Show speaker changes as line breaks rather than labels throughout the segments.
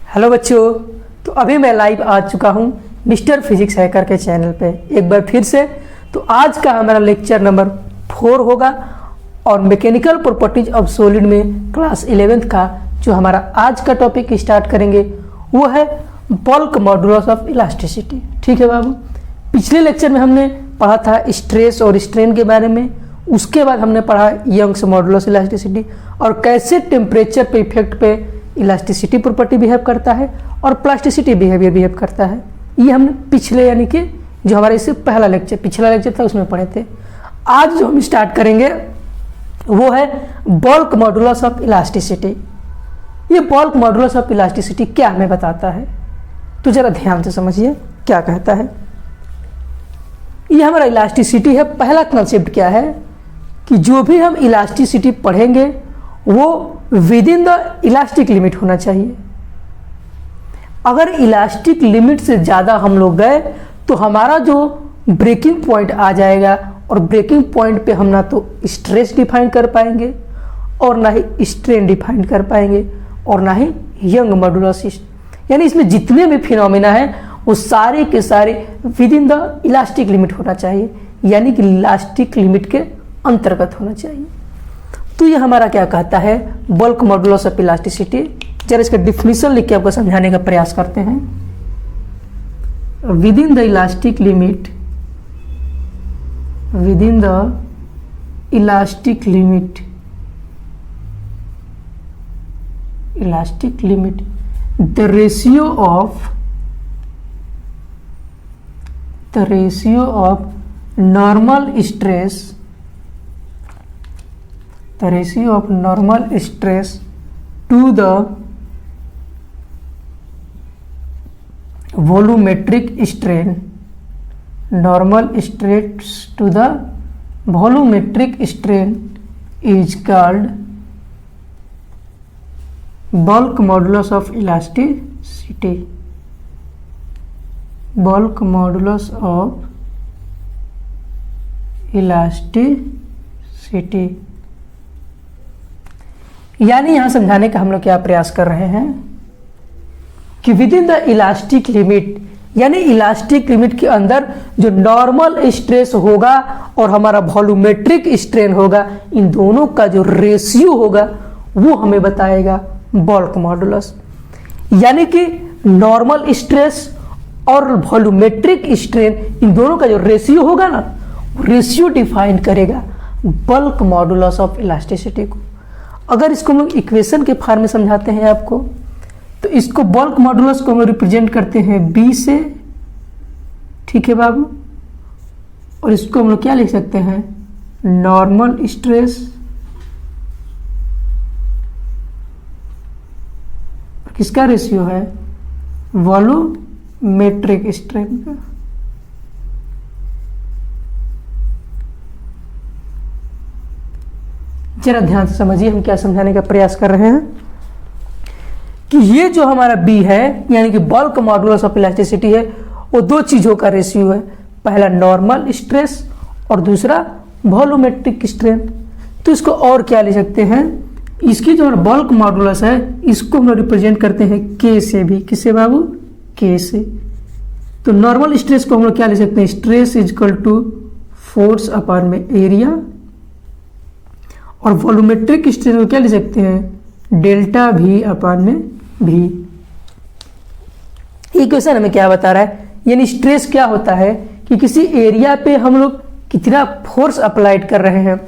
Hello बच्चों। तो अभी मैं लाइव आ चुका हूँ मिस्टर फिजिक्स हैकर के चैनल पे एक बार फिर से। तो आज का हमारा लेक्चर नंबर 4 होगा और मैकेनिकल प्रॉपर्टीज ऑफ सॉलिड में क्लास 11th का जो हमारा आज का टॉपिक स्टार्ट करेंगे वो है बल्क मॉडुलस ऑफ इलास्टिसिटी। ठीक है बाबू। पिछले लेक्चर में हमने पढ़ा था स्ट्रेस और स्ट्रेन के बारे में, उसके बाद हमने पढ़ा यंग्स मॉडुलस इलास्टिसिटी और कैसे टेम्परेचर पे इफेक्ट पे इलास्टिसिटी प्रॉपर्टी बिहेव करता है और प्लास्टिसिटी बिहेवियर बिहेव करता है। ये हमने पिछले यानी कि जो हमारा इससे पिछला लेक्चर था उसमें पढ़े थे। आज जो हम स्टार्ट करेंगे वो है बल्क मॉडुलस ऑफ इलास्टिसिटी। ये बल्क मॉडुलस ऑफ इलास्टिसिटी क्या हमें बताता है, तो जरा ध्यान से समझिए क्या कहता है। ये हमारा इलास्टिसिटी है। पहला कंसेप्ट क्या है कि जो भी हम इलास्टिसिटी पढ़ेंगे वो with in the elastic limit होना चाहिए। अगर इलास्टिक लिमिट से ज़्यादा हम लोग गए तो हमारा जो ब्रेकिंग पॉइंट आ जाएगा और ब्रेकिंग पॉइंट पे हम ना तो स्ट्रेस डिफाइन कर पाएंगे और ना ही स्ट्रेन डिफाइन कर पाएंगे और ना ही यंग मॉडुलस, यानी इसमें जितने भी फिनोमेना है वो सारे के सारे with in the elastic limit होना चाहिए, यानी कि इलास्टिक लिमिट के अंतर्गत होना चाहिए। तो ये हमारा क्या कहता है बल्क मॉडुलस ऑफ इलास्टिसिटी। जरा इसका डिफिनीशन लिख के आपको समझाने का प्रयास करते हैं। With in the elastic limit, with in the elastic limit, the ratio of normal stress, the ratio of normal stress to the volumetric strain, normal stress to the volumetric strain is called bulk modulus of elasticity. Bulk modulus of elasticity, यानी यहां समझाने का हम लोग क्या प्रयास कर रहे हैं कि with in the elastic limit, यानी इलास्टिक लिमिट के अंदर जो नॉर्मल स्ट्रेस होगा और हमारा वॉल्यूमेट्रिक स्ट्रेन होगा, इन दोनों का जो रेशियो होगा वो हमें बताएगा बल्क मॉडुलस। यानी कि नॉर्मल स्ट्रेस और वॉल्यूमेट्रिक स्ट्रेन, इन दोनों का जो रेशियो होगा ना, रेशियो डिफाइन करेगा बल्क मॉडुलस ऑफ इलास्टिसिटी को। अगर इसको हम लोग इक्वेशन के फॉर्म में समझाते हैं आपको, तो इसको बल्क मॉडुलस को हम रिप्रेजेंट करते हैं बी से। ठीक है बाबू। और इसको हम लोग क्या लिख सकते हैं, नॉर्मल स्ट्रेस किसका रेशियो है, वॉल्यूमेट्रिक स्ट्रेन का। जरा ध्यान से समझिए हम क्या समझाने का प्रयास कर रहे हैं कि ये जो हमारा बी है यानी कि बल्क मॉडुलस ऑफ इलास्टिसिटी है, वो दो चीजों का रेशियो है। पहला नॉर्मल स्ट्रेस और दूसरा वॉल्यूमेट्रिक स्ट्रेन। तो इसको और क्या ले सकते हैं, इसकी जो बल्क मॉडुलस है इसको हम रिप्रेजेंट करते हैं के से भी। किससे बाबू, के से। तो नॉर्मल स्ट्रेस को हम लोग क्या ले सकते हैं, stress is equal to force upon में एरिया, और वॉल्यूमेट्रिक स्ट्रेन को क्या ले सकते हैं, डेल्टा भी अपॉन में भी। इक्वेशन हमें क्या बता रहा है, यानी स्ट्रेस क्या होता है कि किसी एरिया पे हम लोग कितना फोर्स अप्लाइड कर रहे हैं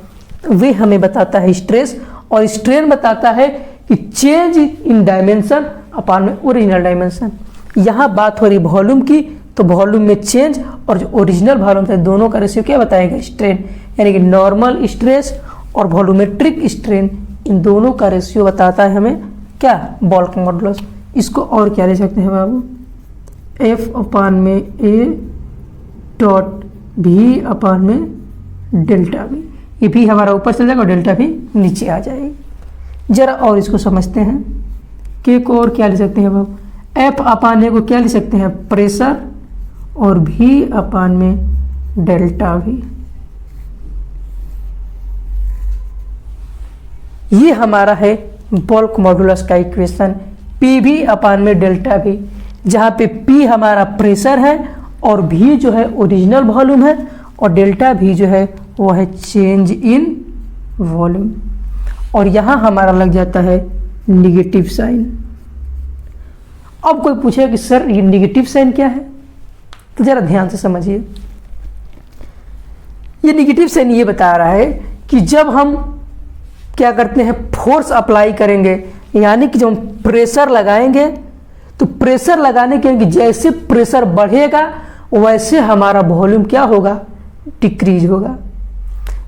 वे हमें बताता है स्ट्रेस, और स्ट्रेन बताता है कि चेंज इन डायमेंशन अपॉन में ओरिजिनल डायमेंशन। यहाँ बात हो रही वॉल्यूम की, तो वॉल्यूम में चेंज और जो ओरिजिनल वॉल्यूम है दोनों का रेशियो क्या बताएगा, स्ट्रेन। यानी कि नॉर्मल स्ट्रेस और वॉल्यूमेट्रिक स्ट्रेन, इन दोनों का रेशियो बताता है हमें क्या, बल्क मॉडुलस। इसको और क्या ले सकते हैं बाबू, एफ अपॉन में ए डॉट भी अपॉन में डेल्टा भी। ये भी हमारा ऊपर चल जाएगा और डेल्टा भी नीचे आ जाएगी। जरा और इसको समझते हैं, के को और क्या ले सकते हैं बाबू, एफ अपॉन ए को क्या ले सकते हैं, प्रेशर, और भी अपॉन में डेल्टा भी। ये हमारा है बल्क मॉडुलस का इक्वेशन। पी भी अपान में डेल्टा भी, जहाँ पे पी हमारा प्रेशर है और भी जो है ओरिजिनल वॉल्यूम है और डेल्टा भी जो है वो है चेंज इन वॉल्यूम। और यहाँ हमारा लग जाता है निगेटिव साइन। अब कोई पूछे कि सर ये निगेटिव साइन क्या है, तो जरा ध्यान से समझिए। ये निगेटिव साइन ये बता रहा है कि जब हम क्या करते हैं, फोर्स अप्लाई करेंगे, यानी कि जब हम प्रेशर लगाएंगे, तो प्रेशर लगाने के जैसे प्रेशर बढ़ेगा वैसे हमारा वॉल्यूम क्या होगा, डिक्रीज होगा।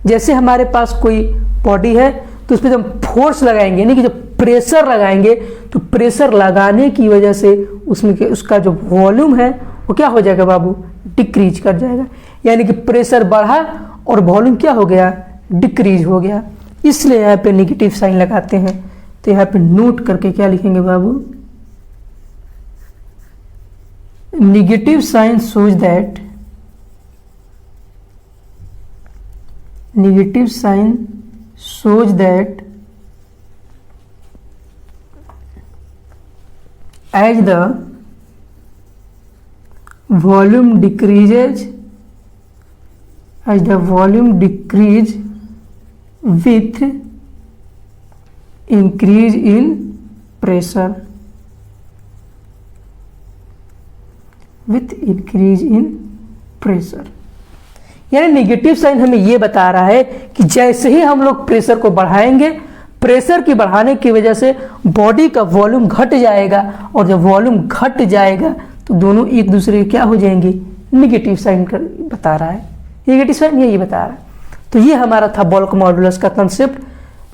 जैसे हमारे पास कोई बॉडी है तो उस पर जब फोर्स लगाएंगे, यानी कि जब प्रेशर लगाएंगे, तो प्रेशर लगाने की वजह से उसमें उसका जो वॉल्यूम है वो क्या हो जाएगा बाबू, डिक्रीज कर जाएगा। यानी कि प्रेशर बढ़ा और वॉल्यूम क्या हो गया, डिक्रीज हो गया। इसलिए यहाँ पे नेगेटिव साइन लगाते हैं। तो यहाँ पे नोट करके क्या लिखेंगे बाबू, negative sign shows that negative sign shows that as the volume decreases, as the volume decrease with increase in pressure, with increase in pressure। यानी नेगेटिव साइन हमें ये बता रहा है कि जैसे ही हम लोग प्रेशर को बढ़ाएंगे, प्रेशर की बढ़ाने की वजह से बॉडी का वॉल्यूम घट जाएगा और जब वॉल्यूम घट जाएगा तो दोनों एक दूसरे के क्या हो जाएंगे, निगेटिव साइन कर बता रहा है। नेगेटिव साइन ये बता रहा है। तो ये हमारा था बल्क मॉडुलस का कंसेप्ट।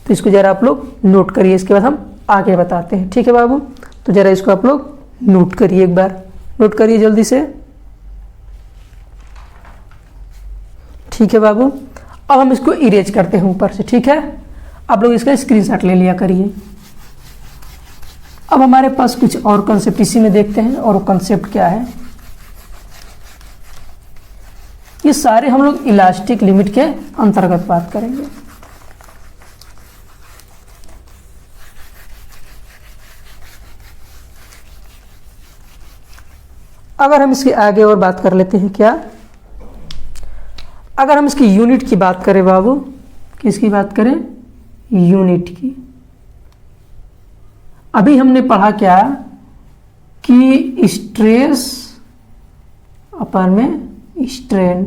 तो इसको जरा आप लोग नोट करिए, इसके बाद हम आगे बताते हैं। ठीक है बाबू, तो जरा इसको आप लोग नोट करिए, एक बार नोट करिए जल्दी से। ठीक है बाबू, अब हम इसको इरेज करते हैं ऊपर से। ठीक है, आप लोग इसका स्क्रीनशॉट ले लिया करिए। अब हमारे पास कुछ और कंसेप्ट इसी में देखते हैं, और वो कंसेप्ट क्या है। ये सारे हम लोग इलास्टिक लिमिट के अंतर्गत बात करेंगे। अगर हम इसके आगे और बात कर लेते हैं, क्या अगर हम इसकी यूनिट की बात करें बाबू, किसकी बात करें, यूनिट की। अभी हमने पढ़ा क्या कि स्ट्रेस अपन में स्ट्रेन।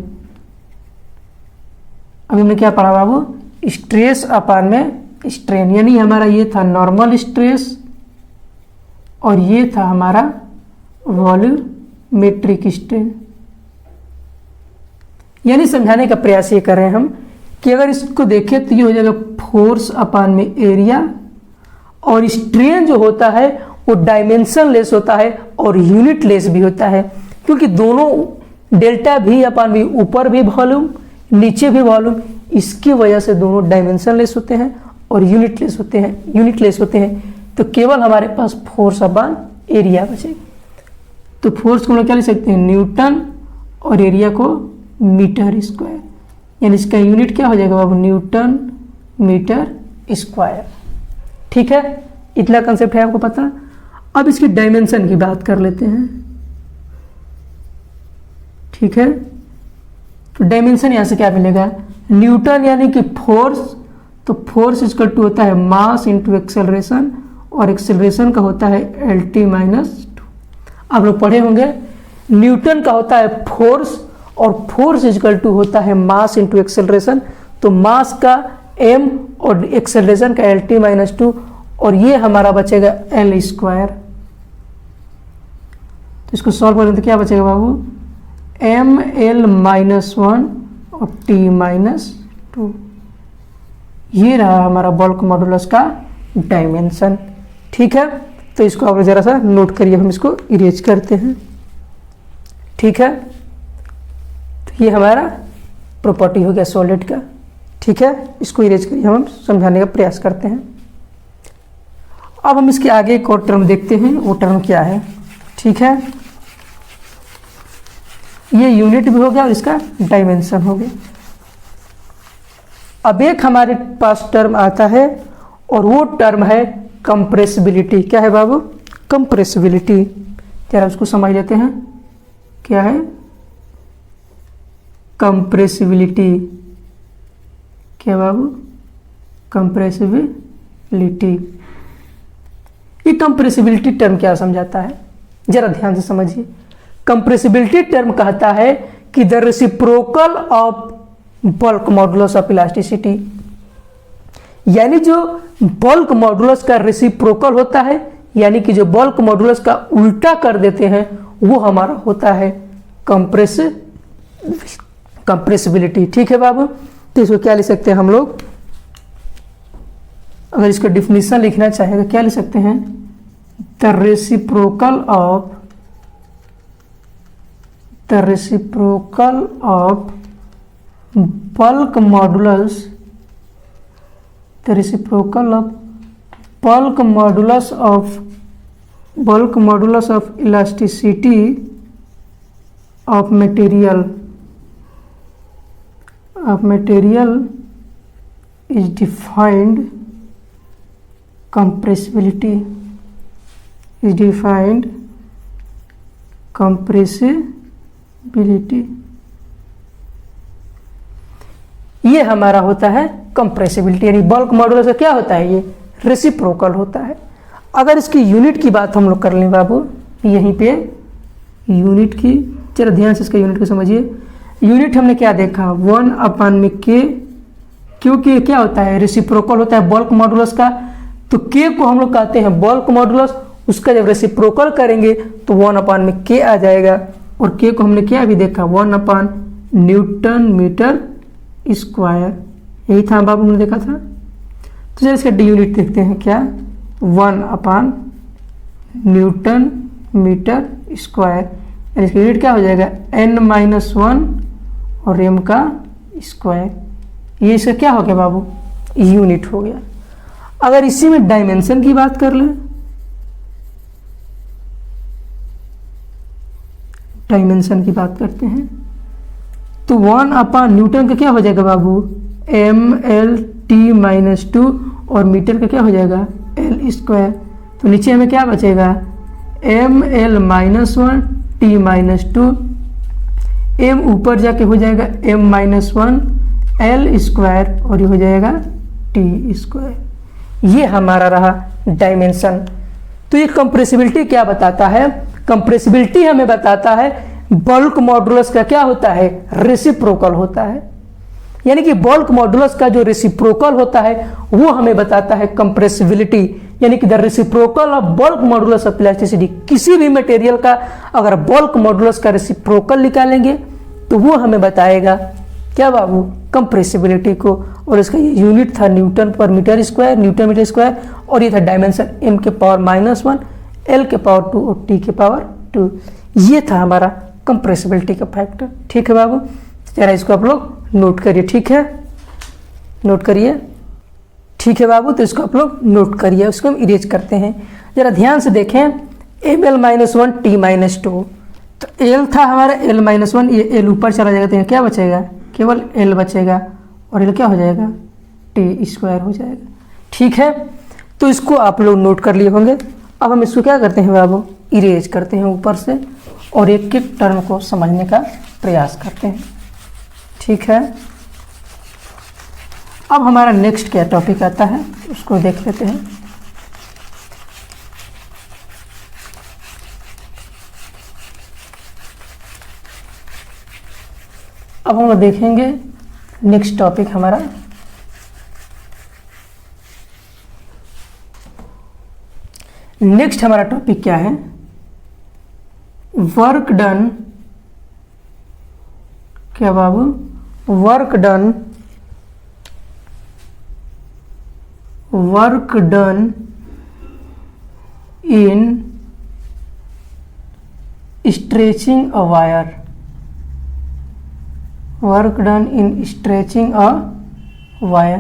अभी हमने क्या पढ़ा बाबू, स्ट्रेस अपन में स्ट्रेन। यानी हमारा ये था नॉर्मल स्ट्रेस और ये था हमारा वॉल्यूमेट्रिक स्ट्रेन। यानी समझाने का प्रयास ये कर रहे हैं हम कि अगर इसको देखें तो ये हो जाएगा फोर्स अपान में एरिया, और स्ट्रेन जो होता है वो डायमेंशन लेस होता है और यूनिट लेस भी होता है, क्योंकि दोनों डेल्टा भी अपान भी, ऊपर भी वॉल्यूम नीचे भी वॉल्यूम, इसकी वजह से दोनों डायमेंशन लेस होते हैं और यूनिट लेस होते हैं। तो केवल हमारे पास फोर्स अपान एरिया बचेगी। तो फोर्स को हम लोग क्या लिख सकते हैं, न्यूटन, और एरिया को मीटर स्क्वायर। यानी इसका यूनिट क्या हो जाएगा बाबू, न्यूटन मीटर स्क्वायर। ठीक है, इतना कंसेप्ट है आपको पता। अब इसकी डायमेंशन की बात कर लेते हैं। ठीक है, तो डायमेंशन यहां से क्या मिलेगा, न्यूटन यानी कि फोर्स, तो फोर्स इक्वल टू होता है मास इंटू एक्सेलरेशन, और एक्सेलरेशन का होता है LT-2। आप लोग पढ़े होंगे, न्यूटन का होता है फोर्स और फोर्स इक्वल टू होता है मास इंटू एक्सेलरेशन। तो मास का m और एक्सेलरेशन का LT-2, और ये हमारा बचेगा L स्क्वायर। तो इसको सॉल्व करें तो क्या बचेगा बाबू, ML-1 और T-2। ये रहा हमारा बल्क मॉडुलस का डायमेंशन। ठीक है, तो इसको आप जरा सा नोट करिए, हम इसको इरेज करते हैं। ठीक है, तो ये हमारा प्रॉपर्टी हो गया सॉलिड का। ठीक है, इसको इरेज करिए, हम समझाने का प्रयास करते हैं। अब हम इसके आगे एक और टर्म देखते हैं, वो टर्म क्या है। ठीक है, ये यूनिट भी हो गया और इसका डायमेंशन हो गया। अब एक हमारे पास टर्म आता है और वो टर्म है कंप्रेसिबिलिटी। क्या है बाबू, कंप्रेसिबिलिटी। जरा उसको समझ लेते हैं, क्या है कंप्रेसिबिलिटी। क्या बाबू, कंप्रेसिबिलिटी। ये कंप्रेसिबिलिटी टर्म क्या समझाता है, जरा ध्यान से समझिए। कंप्रेसिबिलिटी टर्म कहता है कि the reciprocal of bulk modulus of elasticity, यानी जो बल्क मॉडुलस का रेसिप्रोकल होता है, यानी कि जो बल्क मॉडुलस का उल्टा कर देते हैं, वो हमारा होता है कंप्रेसिबिलिटी। ठीक है बाबू, तो इसको क्या लिख सकते हैं हम लोग, अगर इसका डिफिनीशन लिखना चाहें तो क्या लिख सकते हैं, the reciprocal of bulk modulus, the reciprocal of bulk modulus of elasticity of material is defined compressibility, ये हमारा होता है कंप्रेसिबिलिटी, यानी बल्क मॉडुलस का क्या होता है, ये रेसिप्रोकल होता है। अगर इसकी यूनिट की बात हम लोग कर लें बाबू, यहीं पे यूनिट की, चलो ध्यान से इसका यूनिट को समझिए। यूनिट हमने क्या देखा, 1/k, क्योंकि क्या होता है रेसिप्रोकल होता है बल्क मॉडुलस का, तो k को हम लोग कहते हैं बल्क मॉडुलस, उसका जब रेसिप्रोकल करेंगे तो 1/k आ जाएगा। और k को हमने क्या भी देखा, 1/Nm², यही था बाबू, हमने देखा था। तो चलिए इसका डी यूनिट देखते हैं, क्या 1/Nm², यानी इसका यूनिट क्या हो जाएगा n-1 और m का स्क्वायर, ये इसका क्या हो गया बाबू, यूनिट हो गया। अगर इसी में डायमेंशन की बात कर लें, डायमेंशन की बात करते हैं, तो 1/N का क्या हो जाएगा बाबू, mL/t-2, और मीटर का क्या हो जाएगा L²। तो नीचे हमें क्या बचेगा, mL-1 t-2, m ऊपर जाके हो जाएगा m-1 L², और ये हो जाएगा t²। ये हमारा रहा डायमेंशन। तो ये कंप्रेसिबिलिटी क्या बताता है, कंप्रेसिबिलिटी हमें बताता है बल्क मॉडुलस का क्या होता है, रेसिप्रोकल होता है। यानी कि बल्क मॉडुलस का जो रेसिप्रोकल होता है वो हमें बताता है कंप्रेसिबिलिटी, यानी कि the reciprocal of bulk modulus of elasticity. किसी भी मटेरियल का अगर बल्क मॉडुलस का रेसिप्रोकल निकालेंगे तो वो हमें बताएगा क्या बाबू, कंप्रेसिबिलिटी को। और इसका ये यूनिट था Nm², Nm², और ये था डायमेंशन m⁻⁻1, L⁻², और T⁻²। ये था हमारा कंप्रेसिबिलिटी का फैक्टर। ठीक है बाबू, जरा इसको आप लोग नोट करिए। ठीक है, नोट करिए। ठीक है बाबू, तो इसको आप लोग नोट करिए, उसको हम इरेज करते हैं। जरा ध्यान से देखें, mL-1 t-2, तो L था हमारा L-1, ये L ऊपर चला जाएगा तो यहाँ क्या बचेगा, केवल L बचेगा, और L क्या हो जाएगा, t² हो जाएगा। ठीक है, तो इसको आप लोग नोट कर लिए होंगे। अब हम इसको क्या करते हैं बाबू, इरेज करते हैं ऊपर से, और एक एक टर्म को समझने का प्रयास करते हैं। ठीक है, अब हमारा नेक्स्ट क्या टॉपिक आता है उसको देख लेते हैं। अब हम देखेंगे नेक्स्ट टॉपिक हमारा टॉपिक क्या है, वर्क डन। क्या बाबू, work done in stretching a wire, work done in stretching a wire,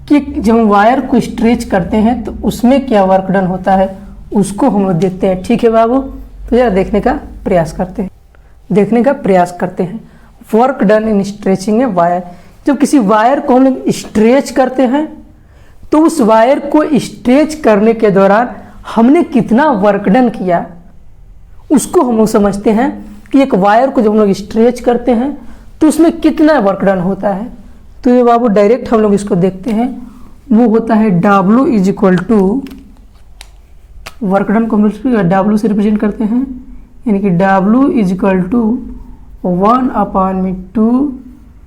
कि जब हम वायर को स्ट्रेच करते हैं तो उसमें क्या वर्क डन होता है उसको हम लोग देखते हैं। ठीक है बाबू, तो जरा देखने का प्रयास करते हैं। Work done in stretching a wire, जब किसी वायर को हम लोग स्ट्रेच करते हैं तो उस वायर को स्ट्रेच करने के दौरान हमने कितना वर्क डन किया उसको हम लोग समझते हैं कि एक वायर को जब हम लोग स्ट्रेच करते हैं तो उसमें कितना वर्क डन होता है। तो ये बाबू डायरेक्ट हम लोग इसको देखते हैं, वो होता है W is equal to, work done को हम लोग W से रिप्रेजेंट करते हैं, यानी कि W is equal to 1/2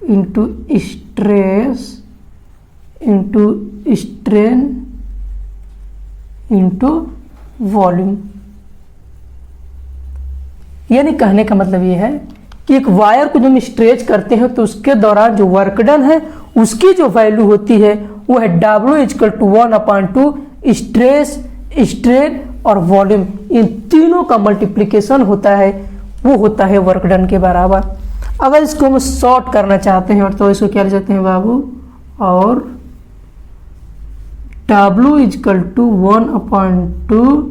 into stress into strain into volume. यानी कहने का मतलब ये है कि एक वायर को जब हम स्ट्रेच करते हैं तो उसके दौरान जो वर्क डन है उसकी जो वैल्यू होती है वो है W is equal to 1/2 stress, strain और वॉल्यूम, इन तीनों का मल्टीप्लिकेशन होता है, वो होता है वर्क डन के बराबर। अगर इसको हम शॉर्ट करना चाहते हैं और तो इसको क्या लिख सकते हैं बाबू, और W इजकल टू 1/2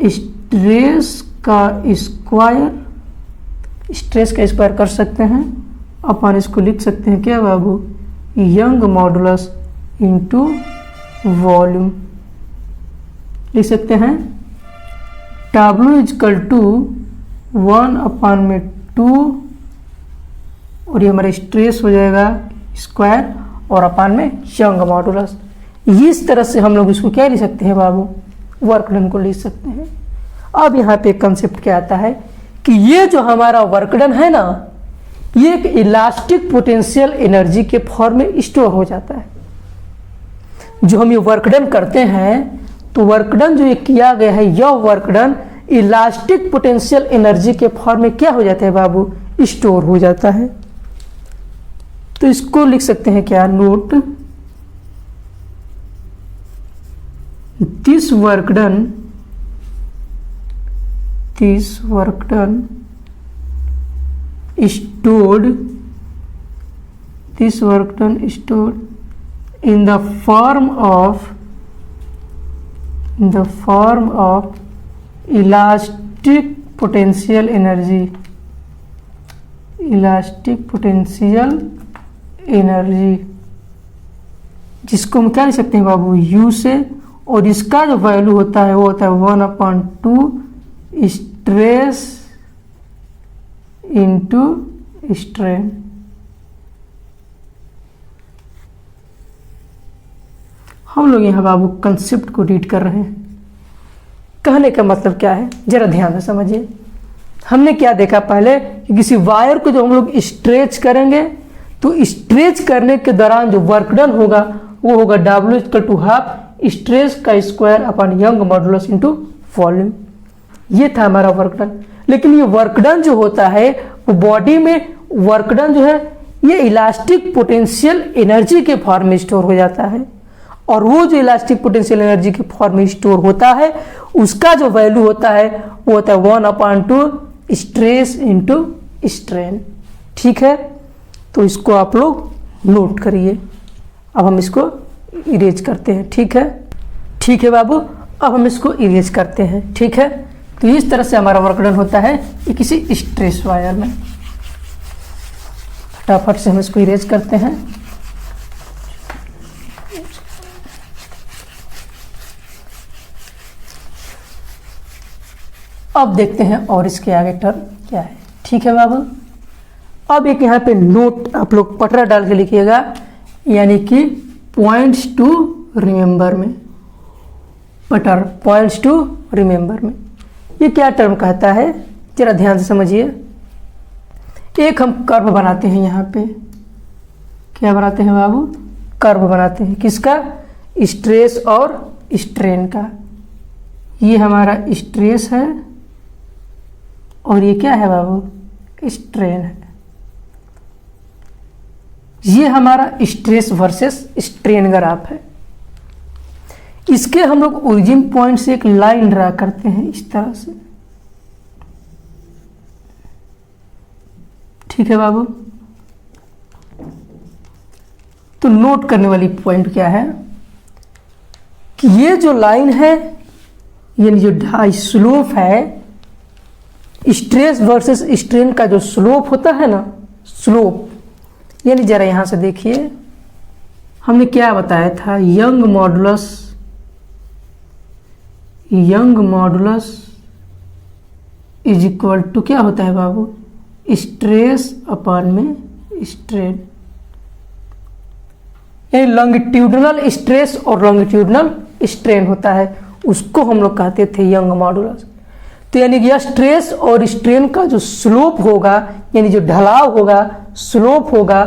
स्ट्रेस का स्क्वायर, स्ट्रेस का स्क्वायर कर सकते हैं, अपन इसको लिख सकते हैं क्या बाबू, यंग मॉडुलस इंटू वॉल्यूम लिख सकते हैं। W इजकल टू 1/2 और ये हमारा स्ट्रेस हो जाएगा स्क्वायर और अपन में यंग मॉडुलस। इस तरह से हम लोग इसको क्या लिख सकते हैं बाबू, वर्क डन को लिख सकते हैं। अब यहाँ पे कंसेप्ट क्या आता है कि ये जो हमारा वर्क डन है ना, ये एक इलास्टिक पोटेंशियल एनर्जी के फॉर्म में स्टोर हो जाता है। जो हम ये वर्क डन करते हैं तो वर्क डन जो ये किया गया है, यह work done elastic potential energy के फॉर्म में क्या हो जाता है बाबू, स्टोर हो जाता है। तो इसको लिख सकते हैं क्या, note, this work done stored in the form of elastic potential energy, जिसको हम क्या लिख सकते हैं बाबू, U से, और इसका जो वैल्यू होता है वो होता है 1/2 स्ट्रेस इंटू स्ट्रेन। हम लोग यहाँ बाबू कंसेप्ट को रीड कर रहे हैं। कहने का मतलब क्या है जरा ध्यान से समझिए। हमने क्या देखा पहले कि किसी वायर को जब हम लोग स्ट्रेच करेंगे तो स्ट्रेच करने के दौरान जो वर्क डन होगा वो होगा W equal to half stress का square upon Young modulus into volume. ये था हमारा वर्क डन। लेकिन ये वर्क डन जो होता है वो बॉडी में वर्क डन जो है ये इलास्टिक पोटेंशियल एनर्जी के फॉर्म में स्टोर हो जाता है, और वो जो इलास्टिक पोटेंशियल एनर्जी के फॉर्म में स्टोर होता है उसका जो वैल्यू होता है वो होता है 1/2 स्ट्रेस इंटू स्ट्रेन। ठीक है, तो इसको आप लोग नोट करिए। अब हम इसको इरेज करते हैं। ठीक है बाबू, अब हम इसको इरेज करते हैं। ठीक है, तो इस तरह से हमारा वर्क डन होता है ये किसी स्ट्रेस वायर में। फटाफट से हम इसको इरेज करते हैं। अब देखते हैं और इसके आगे टर्म क्या है। ठीक है बाबू, अब एक यहाँ पे नोट आप लोग पटरा डाल के लिखिएगा, यानी कि पॉइंट्स टू रिमेंबर में, पटर पॉइंट्स टू रिमेंबर में। ये क्या टर्म कहता है जरा ध्यान से समझिए। एक हम कर्व बनाते हैं, यहाँ पे क्या बनाते हैं बाबू, कर्व बनाते हैं। किसका, स्ट्रेस और स्ट्रेन का। ये हमारा स्ट्रेस है और ये क्या है बाबू, स्ट्रेन है। ये हमारा स्ट्रेस वर्सेस स्ट्रेन ग्राफ है। इसके हम लोग ओरिजिन पॉइंट से एक लाइन ड्रा करते हैं इस तरह से। ठीक है बाबू, तो नोट करने वाली पॉइंट क्या है कि ये जो लाइन है, यानी जो स्लोप है, स्ट्रेस वर्सेस स्ट्रेन का जो स्लोप होता है ना, स्लोप, यानी जरा यहां से देखिए, हमने क्या बताया था, Young modulus Young modulus is equal to क्या होता है बाबू, स्ट्रेस अपॉन में स्ट्रेन, यानी लॉन्गिट्यूडनल स्ट्रेस और लॉन्गिट्यूडनल स्ट्रेन होता है, उसको हम लोग कहते थे यंग मॉडुलस। तो यानी कि यह स्ट्रेस और स्ट्रेन का जो स्लोप होगा, यानी जो ढलाव होगा, स्लोप होगा,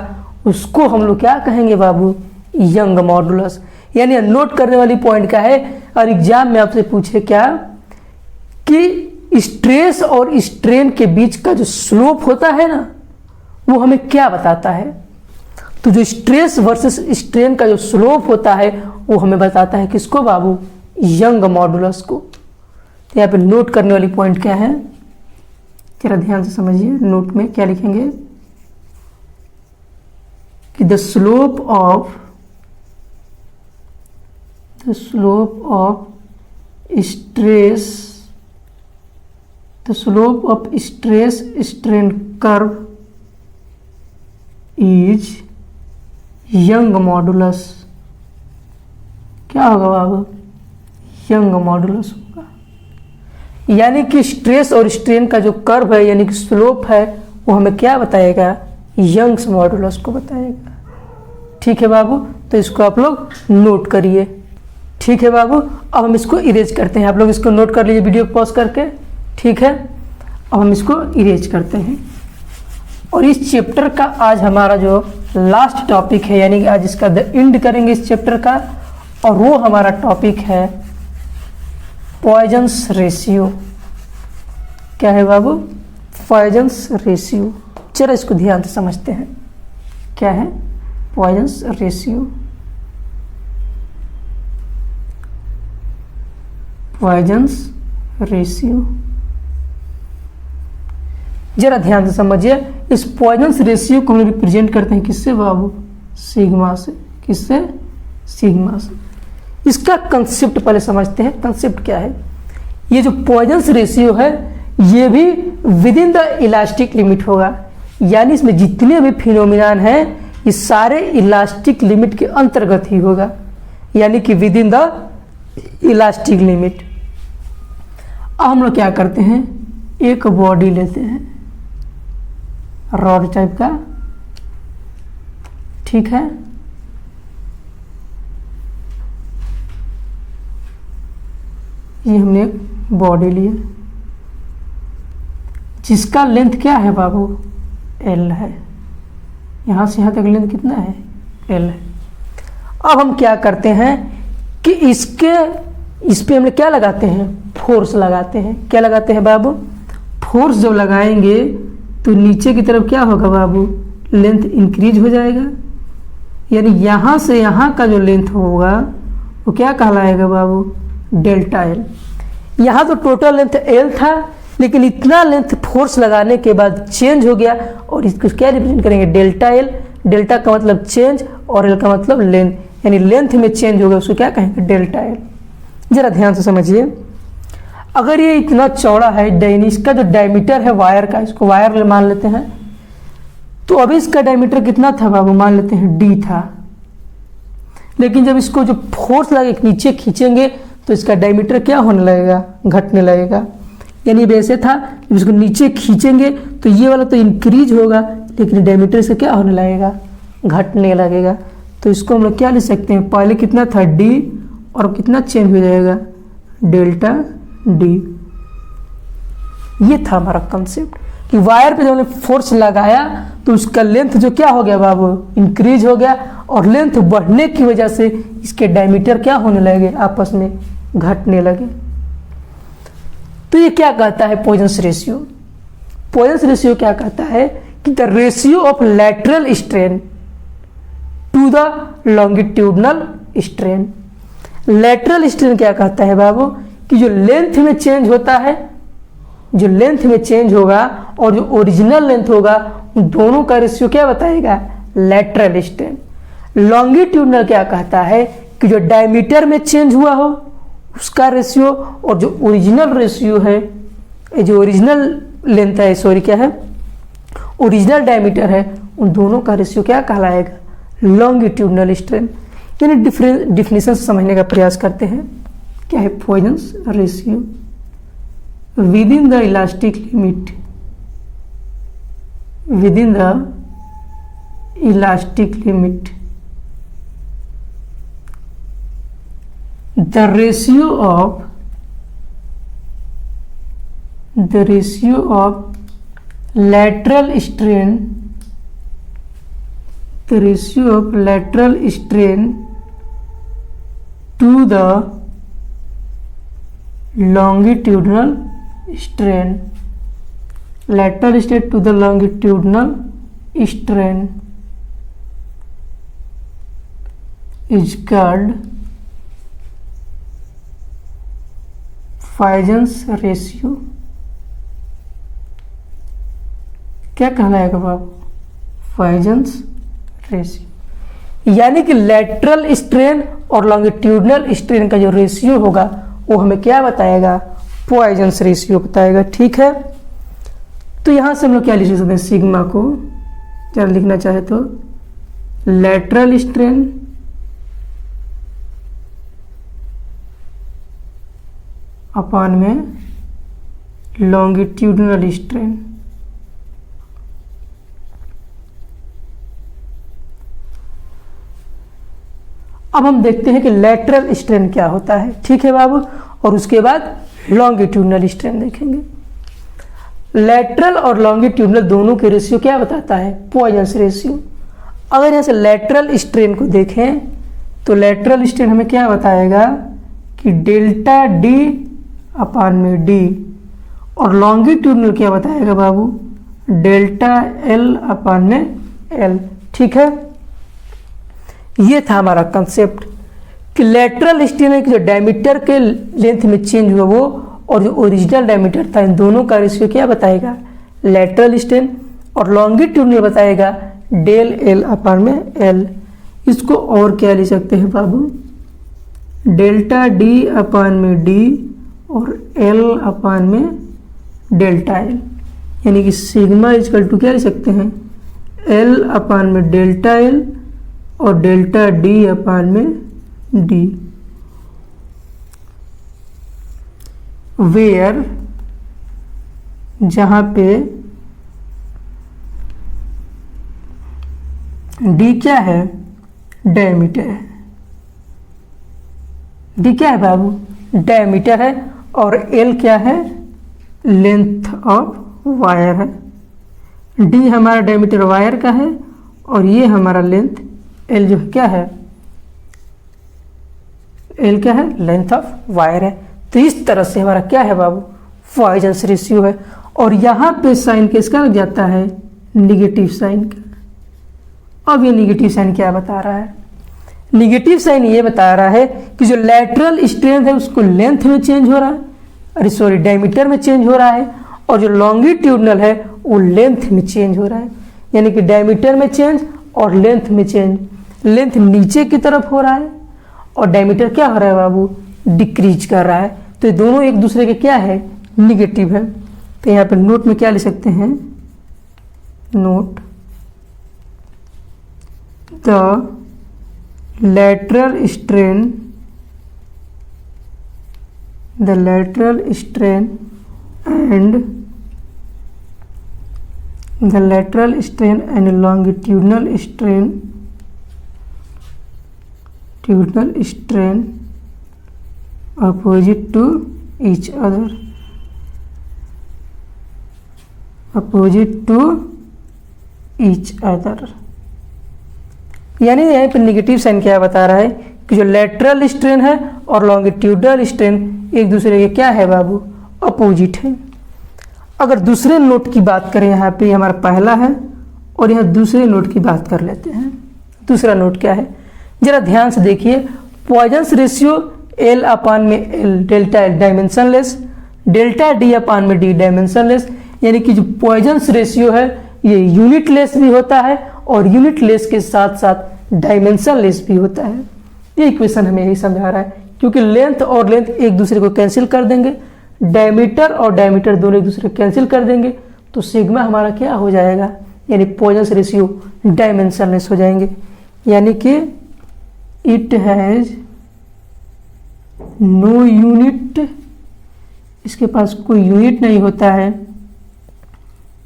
उसको हम लोग क्या कहेंगे बाबू, यंग मॉडुलस। यानी नोट करने वाली पॉइंट क्या है, और एग्जाम में आपसे पूछे क्या कि स्ट्रेस और स्ट्रेन के बीच का जो स्लोप होता है ना, वो हमें क्या बताता है। तो जो स्ट्रेस वर्सेस स्ट्रेन का जो स्लोप होता है वो हमें बताता है किसको बाबू, यंग मॉडुलस को। तो यहाँ पे नोट करने वाली पॉइंट क्या है, जरा ध्यान से समझिए। नोट में क्या लिखेंगे कि the slope of stress strain curve is young modulus. क्या होगा बाबू, यंग मॉडुलस होगा। यानी कि स्ट्रेस और स्ट्रेन का जो कर्व है, यानी कि स्लोप है, वो हमें क्या बताएगा, यंग्स मॉडुलस को बताएगा। ठीक है बाबू, तो इसको आप लोग नोट करिए। ठीक है बाबू, अब हम इसको इरेज करते हैं। आप लोग इसको नोट कर लीजिए वीडियो पॉज करके। ठीक है, अब हम इसको इरेज करते हैं। और इस चैप्टर का आज हमारा जो लास्ट टॉपिक है, यानी कि आज इसका द एंड करेंगे इस चैप्टर का, और वो हमारा टॉपिक है पॉइजन्स रेशियो। क्या है बाबू, पॉइजन्स रेशियो। चलो इसको ध्यान से समझते हैं, क्या है पॉइजन्स रेशियो। पॉइजन्स रेशियो, जरा ध्यान से समझिए। इस पॉइजन्स रेशियो को हम रिप्रेजेंट करते हैं किससे बाबू, सिग्मा से। किससे, सिग्मा से। इसका कंसेप्ट पहले समझते हैं, कंसेप्ट क्या है। ये जो पॉइजन्स रेशियो है, ये भी with in the elastic limit होगा, यानी इसमें जितने भी फिनोमिनान हैं ये सारे इलास्टिक लिमिट के अंतर्गत ही होगा, यानी कि with in the elastic limit. अब हम लोग क्या करते हैं, एक बॉडी लेते हैं रॉड टाइप का, ठीक है। ये हमने एक बॉडी लिया जिसका लेंथ क्या है बाबू, एल है। यहां से यहां तक लेंथ कितना है, एल है। अब हम क्या करते हैं कि इस पे हम क्या लगाते हैं, फोर्स लगाते हैं। क्या लगाते हैं बाबू, फोर्स जब लगाएंगे तो नीचे की तरफ क्या होगा बाबू, लेंथ इंक्रीज हो जाएगा, यानी यहाँ से यहाँ का जो लेंथ होगा वो क्या कहलाएगा बाबू, डेल्टा एल। यहाँ तो टोटल लेंथ एल था, लेकिन इतना लेंथ फोर्स लगाने के बाद चेंज हो गया, और इसको क्या रिप्रेजेंट करेंगे, डेल्टा एल। डेल्टा का मतलब चेंज और एल का मतलब लेंथ, यानी लेंथ में चेंज होगा, उसको क्या कहेंगे, डेल्टा एल। जरा ध्यान से समझिए। अगर ये इतना चौड़ा है, इसका जो डायमीटर है वायर का, इसको वायर मान लेते हैं, तो अभी इसका डायमीटर कितना था बाबू, मान लेते हैं डी था। लेकिन जब इसको जो फोर्स लगे नीचे खींचेंगे तो इसका डायमीटर क्या होने लगेगा, घटने लगेगा। यानी वैसे था, जब इसको नीचे खींचेंगे तो ये वाला तो इंक्रीज होगा, लेकिन डायमीटर से क्या होने लगेगा, घटने लगेगा। तो इसको हम लोग क्या लिख सकते हैं, पहले कितना था डी, और कितना चेंज हो जाएगा, डेल्टा डी। ये था हमारा कंसेप्ट कि वायर पे जब हमने फोर्स लगाया तो उसका लेंथ जो क्या हो गया बाबू, इंक्रीज हो गया, और लेंथ बढ़ने की वजह से इसके डायमीटर क्या होने लगे, आपस में घटने लगे। तो ये क्या कहता है पॉइजन्स रेशियो। पॉइजन्स रेशियो क्या कहता है कि the ratio of lateral strain to the longitudinal strain. Lateral strain क्या कहता है बाबू, कि जो लेंथ में चेंज होता है, जो लेंथ में चेंज होगा और जो ओरिजिनल लेंथ होगा, उन दोनों का रेशियो क्या बताएगा, लैटरल स्ट्रेन। लॉन्गिट्यूडनल क्या कहता है कि जो डायमीटर में चेंज हुआ हो उसका रेशियो, और जो ओरिजिनल रेशियो है, जो ओरिजिनल लेंथ है, सॉरी क्या है, ओरिजिनल डायमीटर है, उन दोनों का रेशियो क्या कहलाएगा, लॉन्गिट्यूडनल स्ट्रेन। यानी डिफिनेशन समझने का प्रयास करते हैं। क्या है, Poisson's ratio within the elastic limit, within the elastic limit the ratio of lateral strain, the ratio of lateral strain to the longitudinal strain, lateral strain to the longitudinal strain is called Poisson's ratio. क्या कहलाएगा बाबू, Poisson's ratio. यानी कि lateral strain और longitudinal strain का जो ratio होगा वो हमें क्या बताएगा, पॉइजंस रेशियो बताएगा। ठीक है, तो यहां से हम लोग क्या लिख सकते हैं, सिग्मा को क्या लिखना चाहे तो लेटरल स्ट्रेन अपान में लॉन्गिट्यूडनल स्ट्रेन। अब हम देखते हैं कि लेटरल स्ट्रेन क्या होता है। ठीक है बाबू, और उसके बाद लॉन्गिट्यूडनल स्ट्रेन देखेंगे। लेटरल और लॉन्गिट्यूडनल दोनों के रेशियो क्या बताता है, पॉइजंस रेशियो। अगर यहां से लेटरल स्ट्रेन को देखें तो लेटरल स्ट्रेन हमें क्या बताएगा कि डेल्टा डी अपान में डी, और लॉन्गिट्यूडनल क्या बताएगा बाबू, डेल्टा एल अपान में एल। ठीक है, ये था हमारा कंसेप्ट कि लेटरल स्ट्रेन की जो डायमीटर के लेंथ में चेंज हुआ वो और जो ओरिजिनल डायमीटर था इन दोनों का रेशियो क्या बताएगा, लेटरल स्ट्रेन, और लॉन्गिट्यूडनल बताएगा डेल एल अपान में एल। इसको और क्या लिख सकते हैं बाबू, डेल्टा डी अपान में डी और एल अपान में डेल्टा एल, यानी कि सिग्मा इजकल टू क्या लिख सकते हैं, एल अपान में डेल्टा एल और डेल्टा डी अपान में डी, वेयर जहां पे डी क्या है, डायमीटर है। डी क्या है बाबू, डायमीटर है, और एल क्या है, लेंथ ऑफ वायर है। डी हमारा डायमीटर वायर का है और ये हमारा लेंथ एल जो क्या है, एल क्या है, लेंथ ऑफ वायर है। तो इस तरह से हमारा क्या है बाबू, पॉइजंस रेशियो है। और यहां पे साइन किसका लग जाता है, निगेटिव साइन का। अब ये निगेटिव साइन क्या बता रहा है, निगेटिव साइन ये बता रहा है कि जो लेटरल स्ट्रेन है उसको लेंथ में चेंज हो रहा है, अरे सॉरी डायमीटर में चेंज हो रहा है, और जो लॉन्गिट्यूडनल है वो लेंथ में चेंज हो रहा है। यानी कि डायमीटर में चेंज और लेंथ में चेंज, लेंथ नीचे की तरफ हो रहा है और डायमीटर क्या हो रहा है बाबू, डिक्रीज कर रहा है। तो ये दोनों एक दूसरे के क्या है, निगेटिव है। तो यहाँ पे नोट में क्या लिख सकते हैं, note the lateral strain and longitudinal strain opposite to each other, यानी यहाँ पर निगेटिव साइन क्या बता रहा है कि जो लेटरल स्ट्रेन है और लॉन्गिट्यूडनल स्ट्रेन एक दूसरे के क्या है बाबू, अपोजिट है। अगर दूसरे नोट की बात करें, यहाँ पे हमारा पहला है और यहाँ दूसरे नोट की बात कर लेते हैं। दूसरा नोट क्या है, जरा ध्यान से देखिए, पॉइजंस रेशियो एल अपान में L, delta L dimensionless, delta D upon में डी डायमेंशनलेस। यानी कि जो पॉइजंस रेशियो है ये यूनिट लेस भी होता है और यूनिट लेस के साथ साथ डायमेंशन लेस भी होता है। ये इक्वेशन हमें यही समझा रहा है, क्योंकि लेंथ और लेंथ एक दूसरे को कैंसिल कर देंगे, डायमीटर और डायमीटर दोनों एक दूसरे को कैंसिल कर देंगे, तो सिग्मा हमारा क्या हो जाएगा, यानी पॉइजंस रेशियो डायमेंशन लेस हो जाएंगे। यानी कि इट हैज नो यूनिट, इसके पास कोई यूनिट नहीं होता है,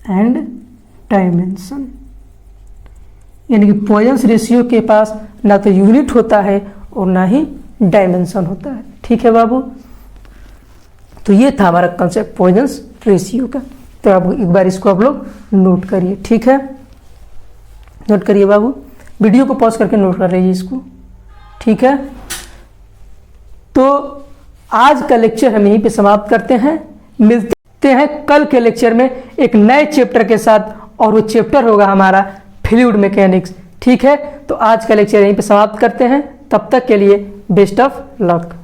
एंड डायमेंशन, यानी कि पॉइजन रेशियो के पास ना तो यूनिट होता है और ना ही डायमेंशन होता है। ठीक है बाबू, तो ये था हमारा कंसेप्ट पॉइजन रेशियो का। तो आप एक बार इसको आप लोग नोट करिए। ठीक है, नोट करिए बाबू, वीडियो को पॉज करके नोट कर लीजिए इसको। ठीक है, तो आज का लेक्चर हम यहीं पे समाप्त करते हैं। मिलते हैं कल के लेक्चर में एक नए चैप्टर के साथ, और वो चैप्टर होगा हमारा फ्लूइड मैकेनिक्स। ठीक है, तो आज का लेक्चर यहीं पे समाप्त करते हैं। तब तक के लिए बेस्ट ऑफ लक।